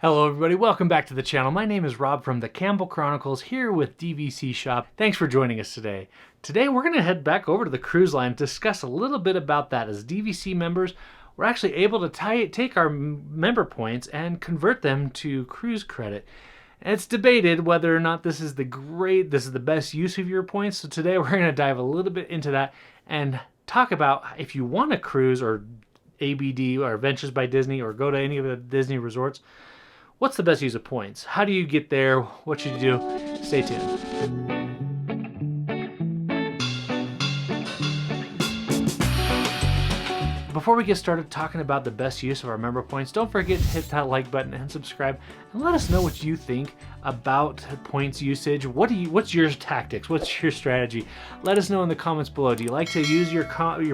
Hello everybody, welcome back to the channel. My name is Rob from the Campbell Chronicles here with DVC Shop. Thanks for joining us today. Today we're going to head back over to the cruise line, discuss a little bit about that. As DVC members, we're actually able to take our member points and convert them to cruise credit. And it's debated whether or not this is the best use of your points. So today we're going to dive a little bit into that and talk about if you want to cruise or ABD or Adventures by Disney or go to any of the Disney resorts, what's the best use of points? How do you get there? What should you do? Stay tuned. Before we get started talking about the best use of our member points, don't forget to hit that like button and subscribe, and let us know what you think about points usage. What's your tactics? What's your strategy? Let us know in the comments below. Do you like to use your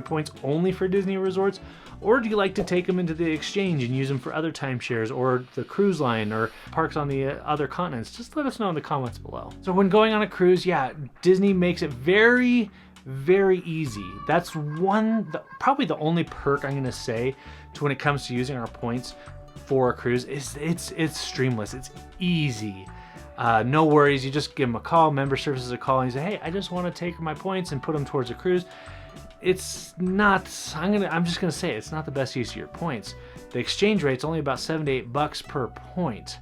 points only for Disney resorts? Or do you like to take them into the exchange and use them for other timeshares or the cruise line or parks on the other continents? Just let us know in the comments below. So when going on a cruise, yeah, Disney makes it very easy. That's probably the only perk I'm going to say to when it comes to using our points for a cruise is it's streamless. It's easy. No worries. You just give them a call, member services a call, and you say, hey, I just want to take my points and put them towards a cruise. It's not, I'm just gonna say it's not the best use of your points. The exchange rate's only about $7 to $8 per point.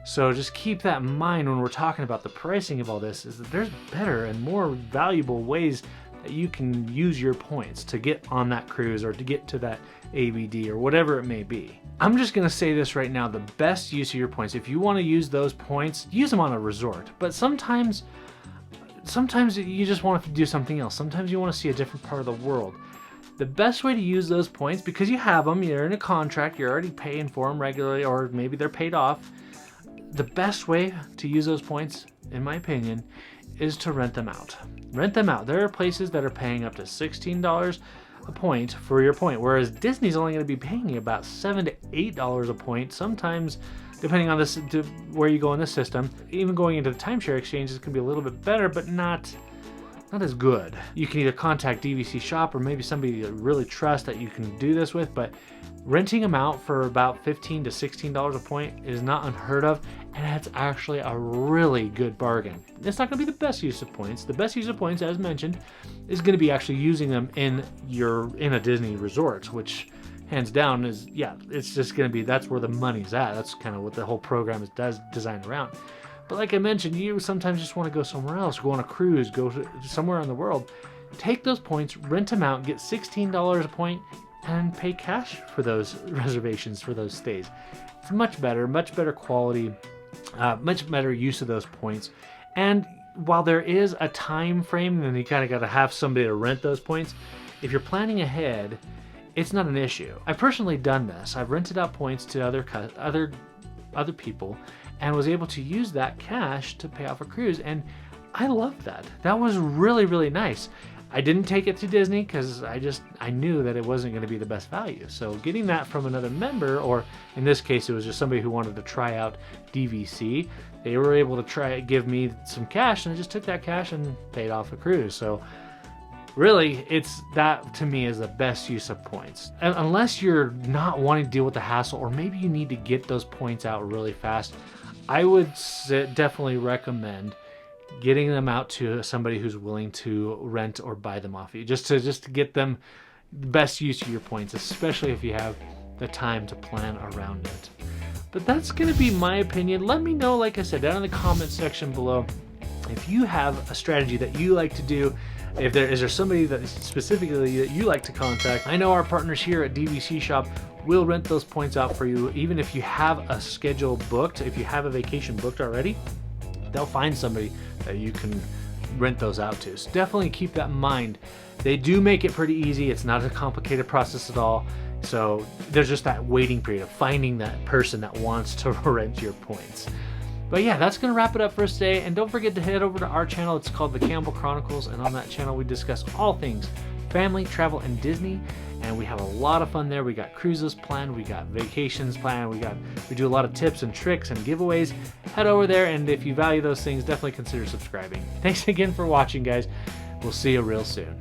So just keep that in mind when we're talking about the pricing of all this, is that there's better and more valuable ways that you can use your points to get on that cruise or to get to that ABD or whatever it may be. I'm just gonna say this right now, the best use of your points, if you wanna use those points, use them on a resort. But sometimes you just want to do something else. Sometimes you want to see a different part of the world. The best way to use those points, because you have them, you're in a contract, you're already paying for them regularly, or maybe they're paid off. The best way to use those points, in my opinion, is to rent them out. Rent them out. There are places that are paying up to $16 a point for your point, whereas Disney's only going to be paying you about $7 to $8 a point. Sometimes, depending on where you go in the system, even going into the timeshare exchanges can be a little bit better, but not as good. You can either contact DVC Shop or maybe somebody you really trust that you can do this with, but renting them out for about $15 to $16 a point is not unheard of, and it's actually a really good bargain. It's not going to be the best use of points. The best use of points, as mentioned, is going to be actually using them in a Disney resort, which hands down is, yeah, it's just going to be, that's where the money's at. That's kind of what the whole program is designed around. But like I mentioned, you sometimes just want to go somewhere else, go on a cruise, go somewhere in the world. Take those points, rent them out, get $16 a point, and pay cash for those reservations, for those stays. It's much better quality, much better use of those points. And while there is a time frame, and you kind of got to have somebody to rent those points, if you're planning ahead, it's not an issue. I've personally done this. I've rented out points to other people and was able to use that cash to pay off a cruise, and I loved that. That was really nice. I didn't take it to Disney because I knew that it wasn't going to be the best value. So getting that from another member, or in this case it was just somebody who wanted to try out DVC, they were able to give me some cash, and I just took that cash and paid off a cruise. So really, that to me is the best use of points. And unless you're not wanting to deal with the hassle, or maybe you need to get those points out really fast, I would definitely recommend getting them out to somebody who's willing to rent or buy them off you, just to get them the best use of your points, especially if you have the time to plan around it. But that's going to be my opinion. Let me know, like I said, down in the comment section below, if you have a strategy that you like to do. Is there somebody that specifically that you like to contact? I know our partners here at DVC Shop will rent those points out for you. Even if you have a schedule booked, if you have a vacation booked already, they'll find somebody that you can rent those out to. So definitely keep that in mind. They do make it pretty easy. It's not a complicated process at all. So there's just that waiting period of finding that person that wants to rent your points. But yeah, that's going to wrap it up for us today. And don't forget to head over to our channel. It's called the Campbell Chronicles. And on that channel, we discuss all things family, travel, and Disney. And we have a lot of fun there. We got cruises planned. We got vacations planned. We do a lot of tips and tricks and giveaways. Head over there. And if you value those things, definitely consider subscribing. Thanks again for watching, guys. We'll see you real soon.